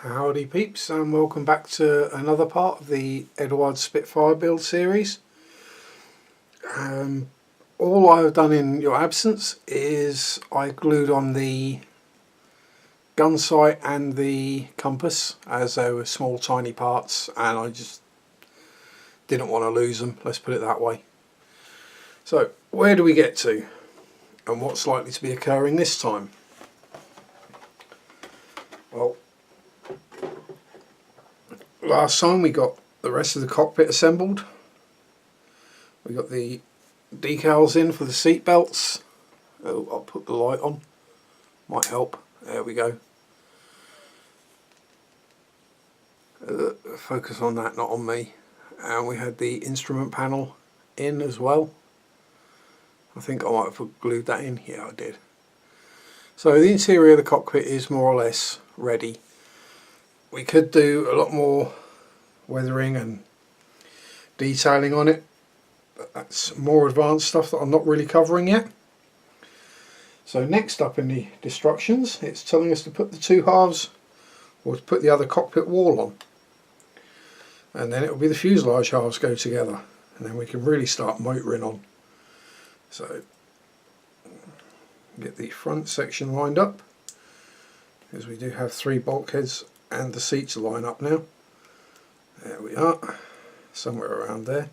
Howdy peeps, and welcome back to another part of the Eduard Spitfire build series. All I've done in your absence is I glued on the gun sight and the compass, as they were small tiny parts and I just didn't want to lose them, let's put it that way. So where do we get to and what's likely to be occurring this time? Well, last time we got the rest of the cockpit assembled. We got the decals in for the seat belts. Oh, I'll put the light on, might help. There we go. Focus on that, not on me. And we had the instrument panel in as well. I think I might have glued that in. Yeah, I did. So the interior of the cockpit is more or less ready. We could do a lot more weathering and detailing on it, but that's more advanced stuff that I'm not really covering yet. So next up in the instructions, it's telling us to put the two halves, or to put the other cockpit wall on, and then it will be the fuselage halves go together, and then we can really start motoring on. So get the front section lined up, because we do have 3 bulkheads and the seats line up now. There we are, somewhere around there.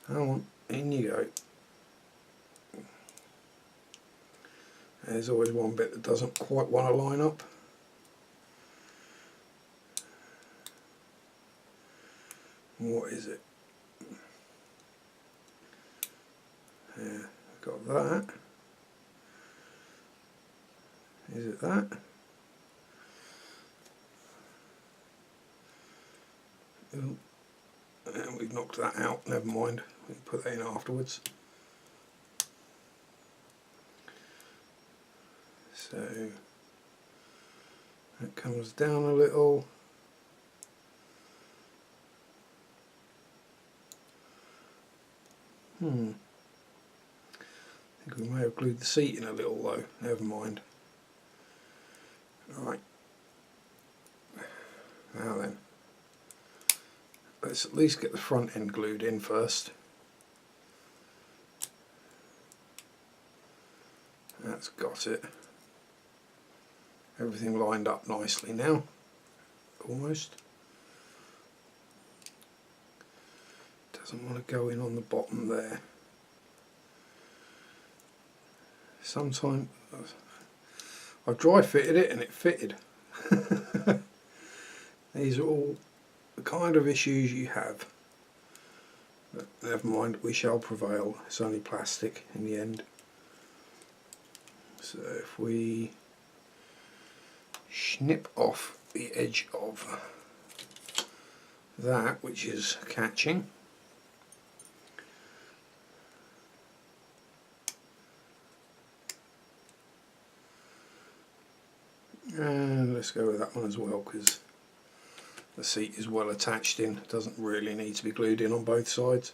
Come on, in you go. There's always one bit that doesn't quite want to line up. What is it? Yeah, got that. Is it that? Oh, and we've knocked that out, never mind, we can put that in afterwards. So that comes down a little. I think we may have glued the seat in a little though, never mind. Right, now then, let's at least get the front end glued in first. That's got it. Everything lined up nicely now, almost. Doesn't want to go in on the bottom there. Sometimes I dry fitted it and it fitted. These are all the kind of issues you have, but never mind, we shall prevail. It's only plastic in the end. So if we snip off the edge of that which is catching, and let's go with that one as well, because the seat is well attached in, it doesn't really need to be glued in on both sides.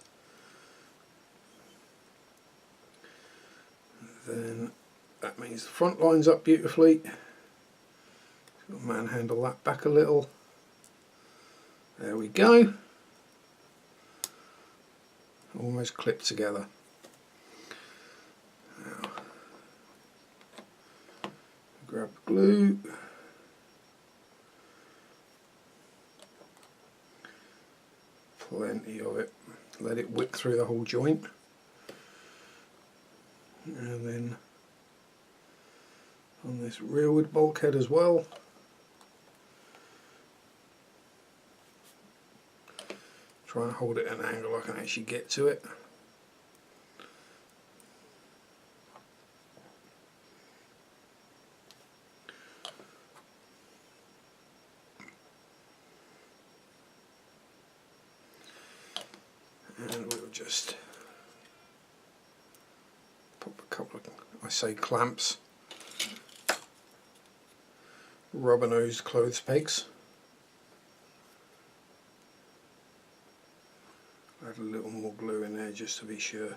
Then that means the front lines up beautifully. Got to manhandle that back a little. There we go. Almost clipped together. Now, grab the glue. Plenty of it. Let it wick through the whole joint. And then on this rearward bulkhead as well. Try and hold it at an angle I can actually get to it. And we'll just pop a couple of, I say clamps, rubber nosed clothes pegs. Add a little more glue in there just to be sure.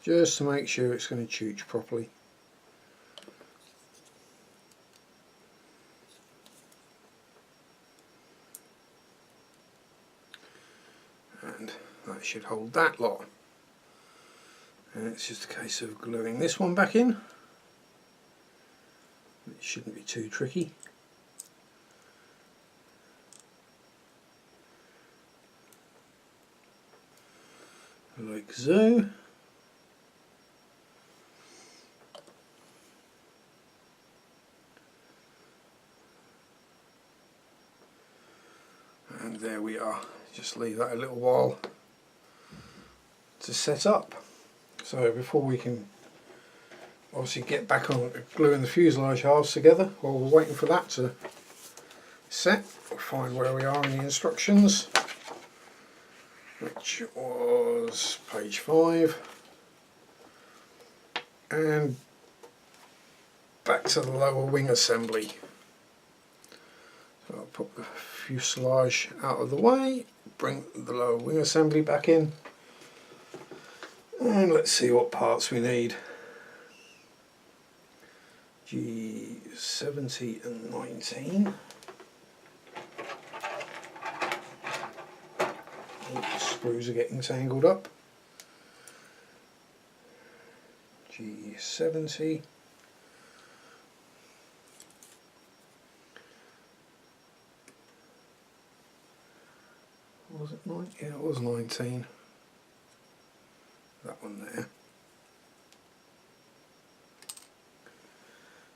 just to make sure it's going to chooch properly. And that should hold that lot. And it's just a case of gluing this one back in. It shouldn't be too tricky. Like so. And there we are. Just leave that a little while to set up. So before we can obviously get back on gluing the fuselage halves together, while we're waiting for that to set, we'll find where we are in the instructions, which was page 5, and back to the lower wing assembly. So I'll put the fuselage out of the way, bring the lower wing assembly back in, and let's see what parts we need. G70 and 19. Oh, screws are getting tangled up. G70. Was it 9? Yeah, it was 19. That one there.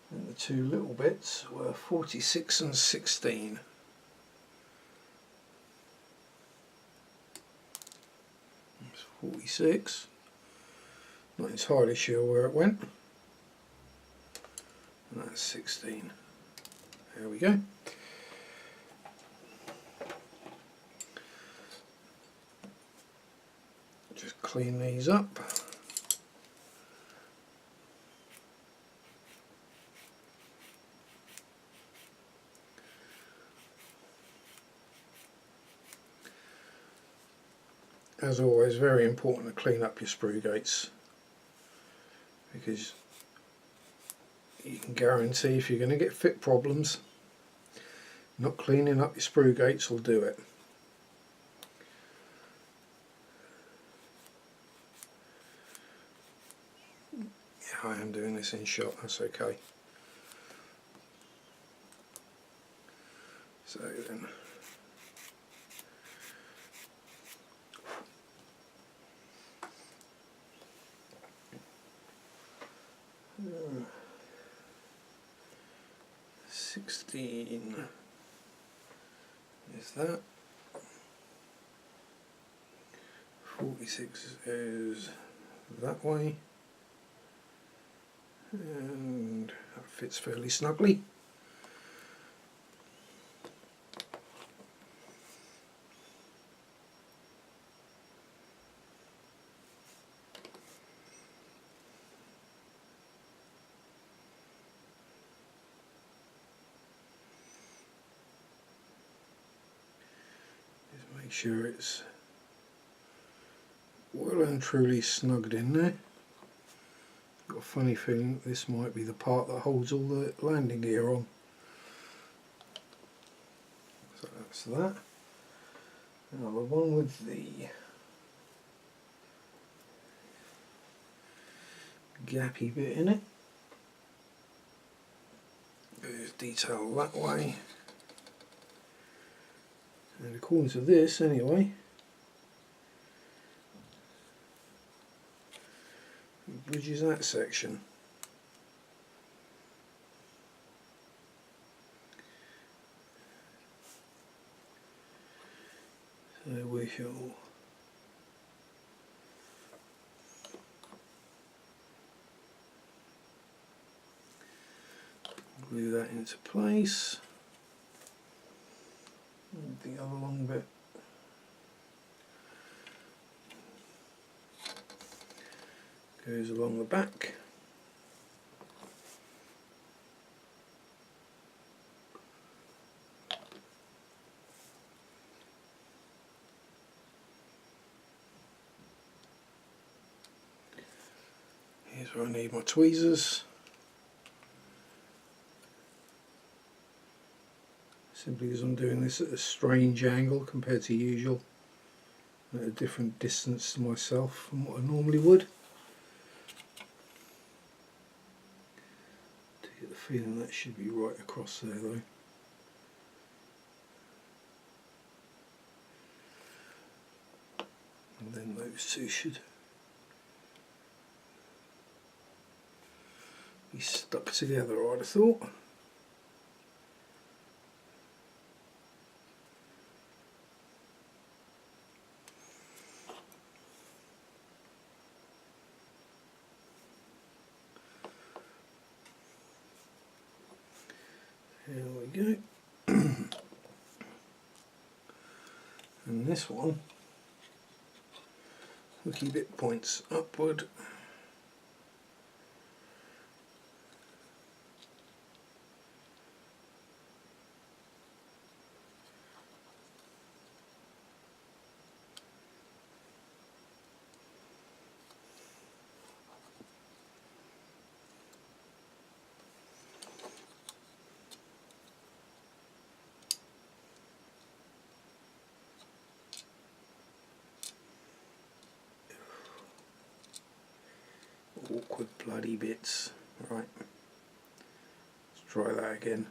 And the two little bits were 46 and 16. It's 46. Not entirely sure where it went. And that's 16. There we go. Just clean these up. As always, very important to clean up your sprue gates, because you can guarantee if you're going to get fit problems, not cleaning up your sprue gates will do it. Yeah, I am doing this in shot, that's okay. So then, uh, 16 is that, 46 is that way, and that fits fairly snugly. Make sure it's well and truly snugged in there. Got a funny feeling this might be the part that holds all the landing gear on. So that's that. Now the one with the gappy bit in it goes detail that way. And according to this, anyway, it bridges that section. So we shall glue that into place. The other long bit goes along the back. Here's where I need my tweezers. Simply because I'm doing this at a strange angle compared to usual, at a different distance to myself from what I normally would. To get the feeling that should be right across there though. And then those two should be stuck together, I'd have thought. There we go. And this one, hooky bit points upward. Awkward bloody bits. Right, let's try that again.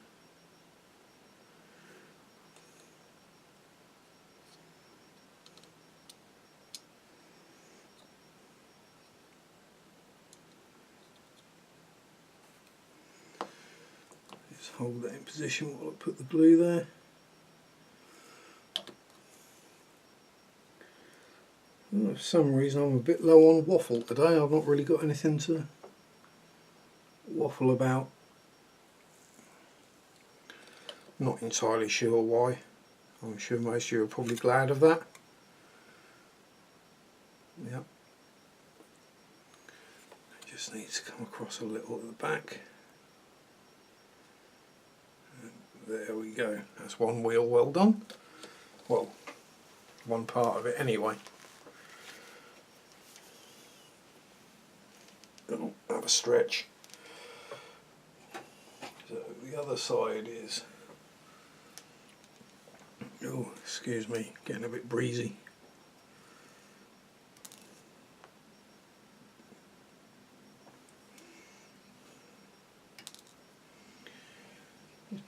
Just hold that in position while I put the glue there. Well, for some reason I'm a bit low on waffle today. I've not really got anything to waffle about. Not entirely sure why. I'm sure most of you are probably glad of that. Yep. It just needs to come across a little at the back. And there we go. That's one wheel well done. Well, one part of it anyway. Oh, have a stretch. So the other side is, oh excuse me, getting a bit breezy.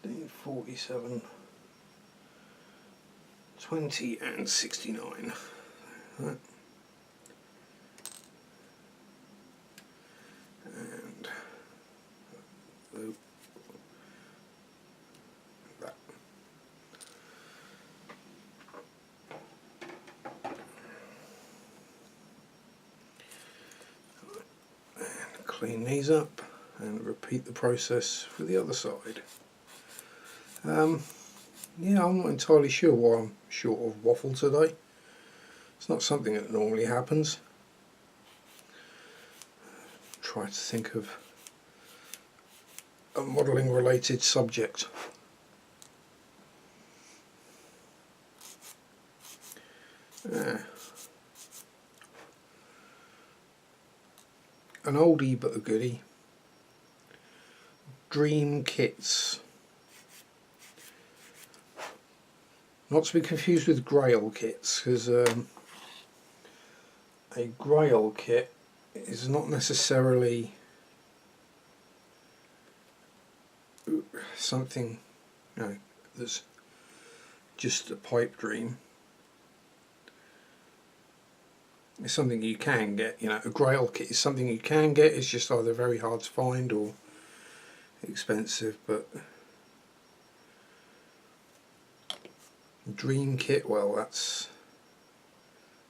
$15.47, 20 and 69. Right. And that. And clean these up and repeat the process for the other side. Yeah, I'm not entirely sure why I'm short of waffle today. It's not something that normally happens. Try to think of a modelling related subject. An oldie but a goodie. Dream kits. Not to be confused with Grail kits, because a Grail kit is not necessarily something, that's just a pipe dream. It's something you can get. A Grail kit is something you can get. It's just either very hard to find or expensive. But dream kit, well, that's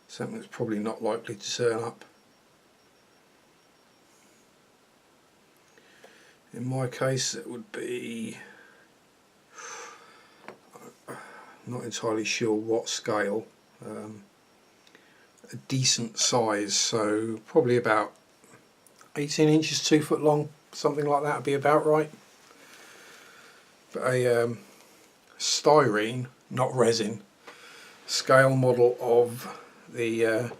something that's probably not likely to turn up. In my case it would be, not entirely sure what scale, a decent size, so probably about 18 inches, 2 foot long, something like that would be about right. But a styrene, not resin, scale model of the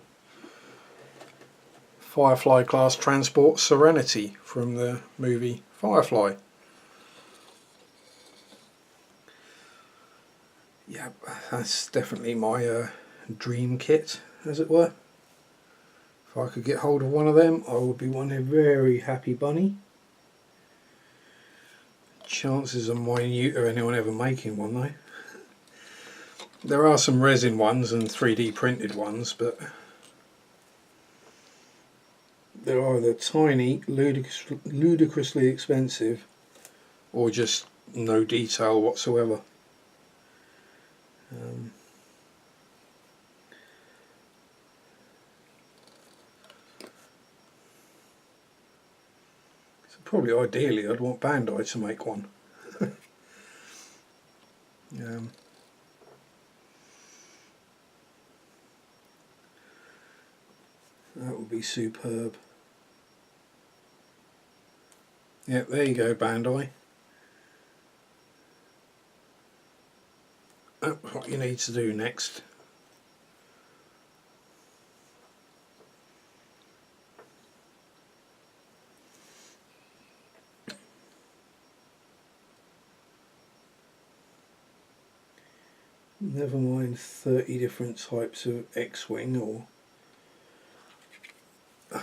Firefly class transport Serenity from the movie Firefly. Yeah, that's definitely my dream kit, as it were. If I could get hold of one of them, I would be one very happy bunny. Chances are minute of anyone ever making one though. There are some resin ones and 3D printed ones, but they're either tiny, ludicrously expensive, or just no detail whatsoever. So probably ideally I'd want Bandai to make one. That would be superb. Yeah, there you go, Bandai. That's what you need to do next. Never mind 30 different types of X-Wing or...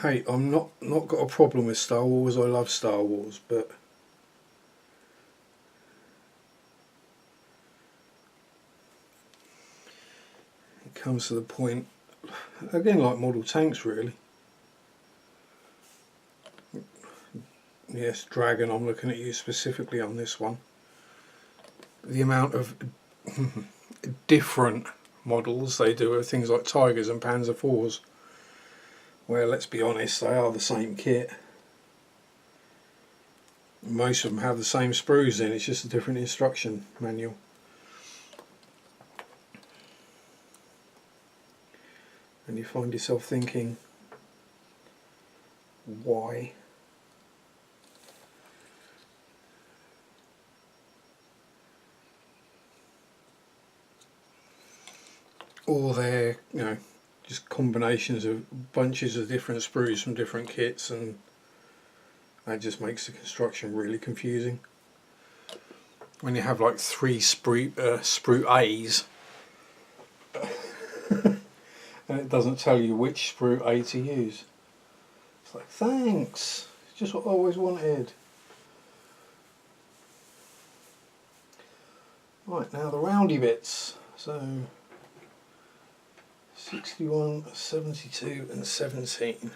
Hey, I'm not got a problem with Star Wars, I love Star Wars, but it comes to the point, again like model tanks really. Yes, Dragon, I'm looking at you specifically on this one. The amount of different models they do of things like Tigers and Panzer IVs, where let's be honest, they are the same kit. Most of them have the same sprues in, it's just a different instruction manual. And you find yourself thinking, why? Or they're, you know, just combinations of bunches of different sprues from different kits, and that just makes the construction really confusing. When you have like 3 sprue A's and it doesn't tell you which sprue A to use. It's like, thanks, it's just what I always wanted. Right, now the roundy bits. So 61, 72 and 17.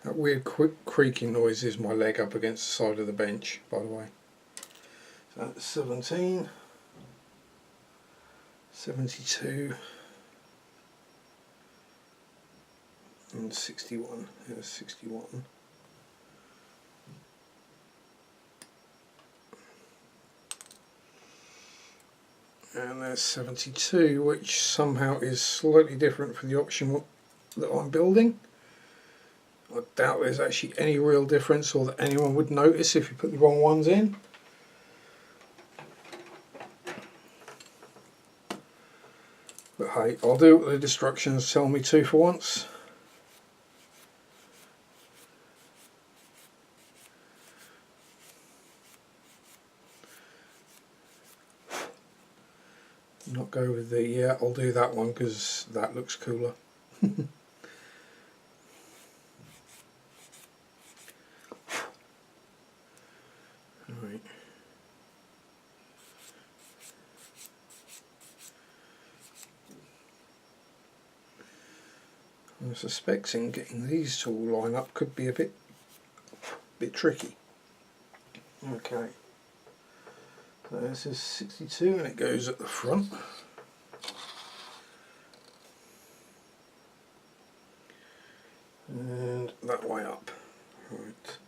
That weird quick creaking noise is my leg up against the side of the bench, by the way. So that's 17, 72 and 61. There's 61. And there's 72, which somehow is slightly different from the option that I'm building. I doubt there's actually any real difference, or that anyone would notice if you put the wrong ones in. But hey, I'll do what the instructions tell me to for once. Not go with the, yeah, I'll do that one because that looks cooler. Right. I'm suspecting getting these to all line up could be a bit tricky. Okay. So this is 62 and it goes at the front. And that way up. Right.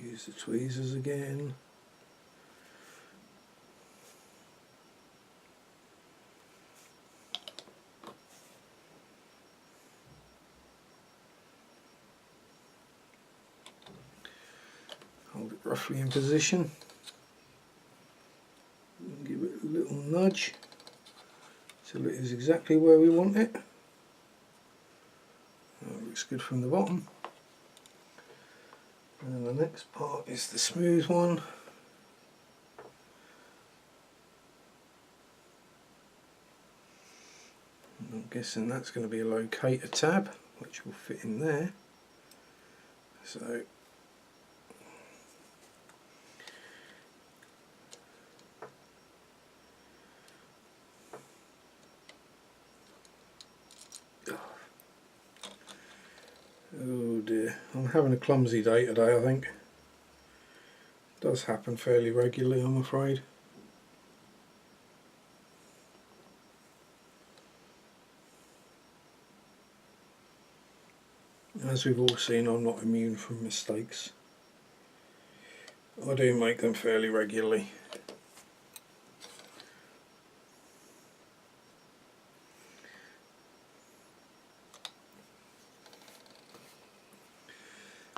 Use the tweezers again. Hold it roughly in position. Give it a little nudge till it is exactly where we want it. That looks good from the bottom. And then the next part is the smooth one. I'm guessing that's going to be a locator tab, which will fit in there. So oh dear, I'm having a clumsy day today, I think. It does happen fairly regularly, I'm afraid. As we've all seen, I'm not immune from mistakes. I do make them fairly regularly.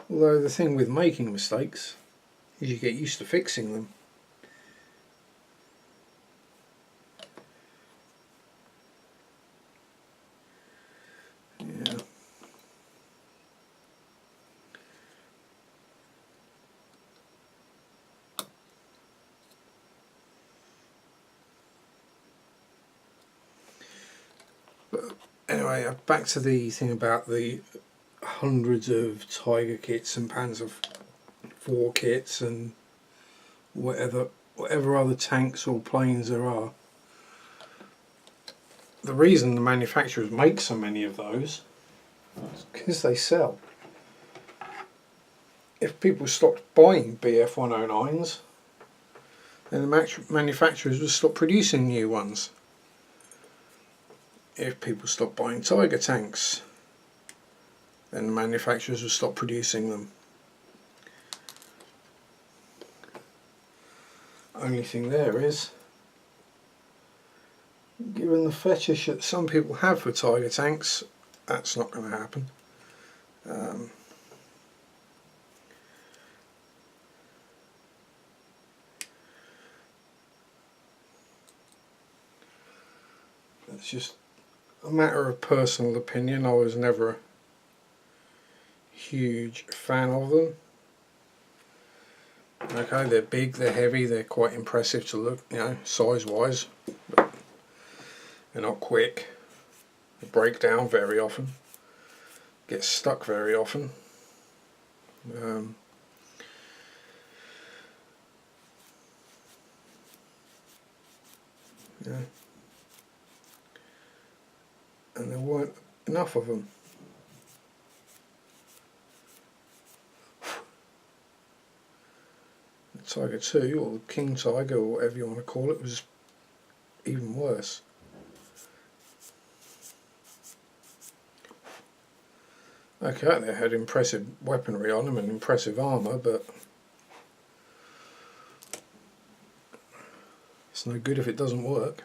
Although the thing with making mistakes is you get used to fixing them. Yeah. But anyway, back to the thing about the hundreds of Tiger kits and Panzer IV kits and whatever other tanks or planes there are. The reason the manufacturers make so many of those is because they sell. If people stopped buying BF 109s, then the manufacturers would stop producing new ones. If people stopped buying Tiger tanks, then the manufacturers would stop producing them. Only thing there is, given the fetish that some people have for Tiger tanks, that's not going to happen. It's just a matter of personal opinion. I was never a huge fan of them. Okay, they're big, they're heavy, they're quite impressive to look, you know, size wise, but they're not quick. They break down very often, get stuck very often. Yeah. And there weren't enough of them. The Tiger 2 or King Tiger or whatever you want to call it was even worse. Okay, they had impressive weaponry on them and impressive armour, but it's no good if it doesn't work.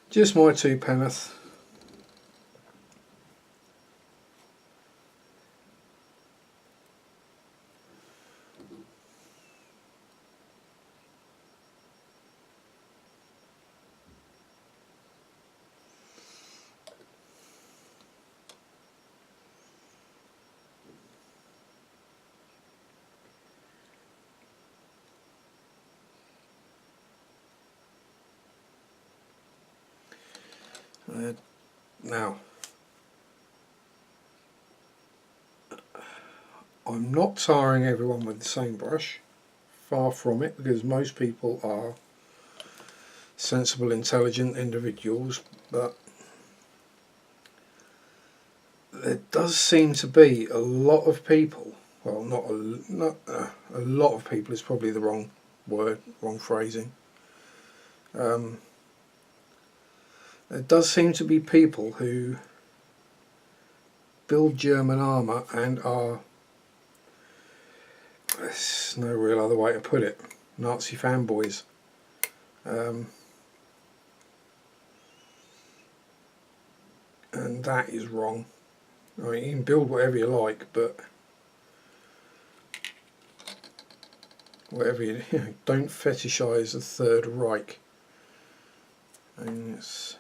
Just my two penneth. Now, I'm not tarring everyone with the same brush, far from it, because most people are sensible, intelligent individuals, but there does seem to be a lot of people, well, a lot of people is probably the wrong word, wrong phrasing. There does seem to be people who build German armour and are, there's no real other way to put it, Nazi fanboys. And that is wrong. I mean, you can build whatever you like, but whatever you don't fetishize the Third Reich. And it's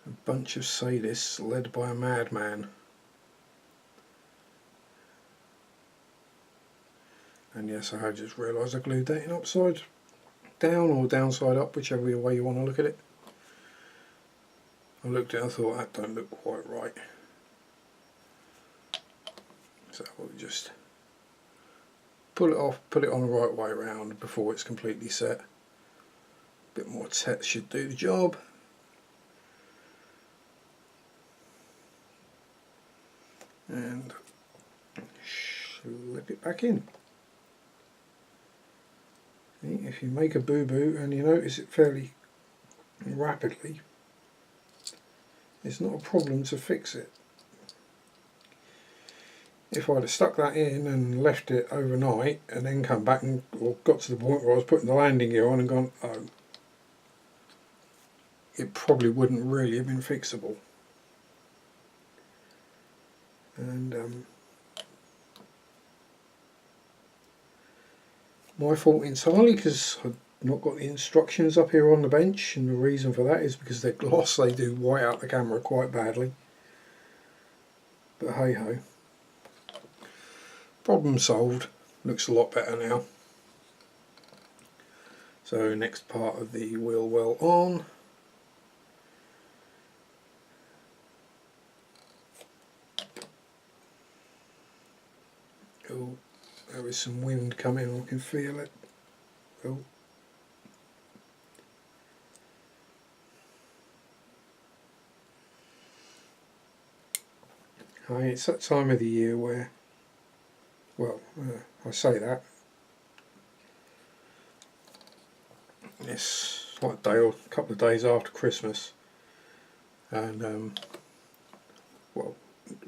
a bunch of sadists led by a madman. And yes, I just realised I glued that in upside down or downside up, whichever way you want to look at it. I looked at it and I thought that don't look quite right. So we'll just pull it off, put it on the right way around before it's completely set. A bit more text should do the job. And slip it back in. If you make a boo-boo and you notice it fairly rapidly, it's not a problem to fix it. If I'd have stuck that in and left it overnight and then come back and or got to the point where I was putting the landing gear on and gone, oh, it probably wouldn't really have been fixable. And my fault entirely, because I've not got the instructions up here on the bench, and the reason for that is because they're gloss, they do white out the camera quite badly. But hey ho. Problem solved. Looks a lot better now. So next part of the wheel well on. Oh, there is some wind coming, I can feel it. Oh. It's that time of the year where, well, I say that. It's like a day or a couple of days after Christmas, and well,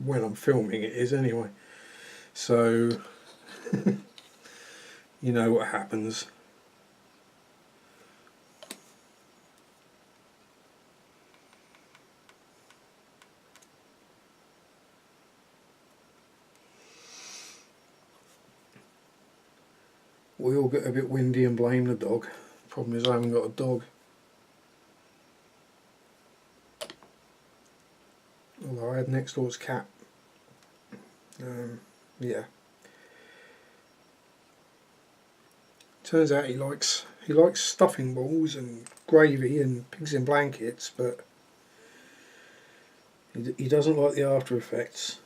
when I'm filming it is anyway. So you know what happens. We all get a bit windy and blame the dog. Problem is I haven't got a dog. Although I had next door's cat. Yeah. Turns out he likes stuffing balls and gravy and pigs in blankets, but he doesn't like the after effects.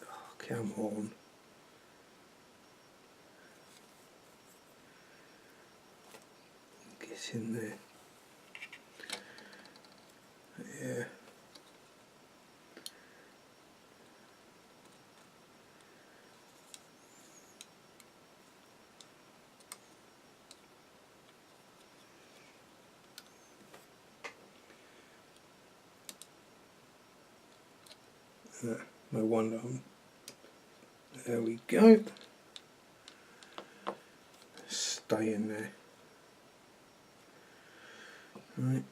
Oh, come on. Get in there. Yeah. No wonder. There we go. Stay in there. Right.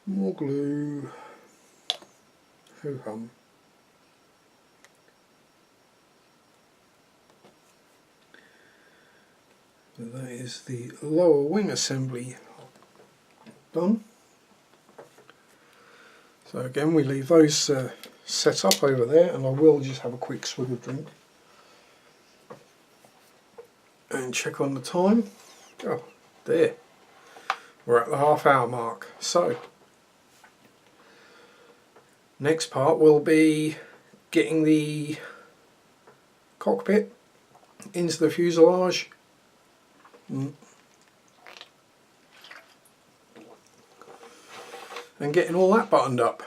More glue. Ho hum. So that is the lower wing assembly done. So again, we leave those set up over there, and I will just have a quick swig of drink and check on the time. Oh, there. We're at the half-hour mark. So next part will be getting the cockpit into the fuselage. And getting all that buttoned up.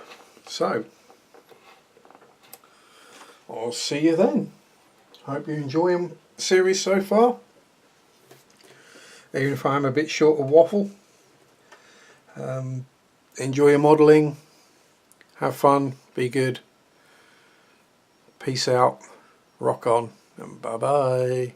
So I'll see you then. Hope you're enjoying the series so far. Even if I'm a bit short of waffle. Enjoy your modelling. Have fun. Be good. Peace out. Rock on. And bye bye.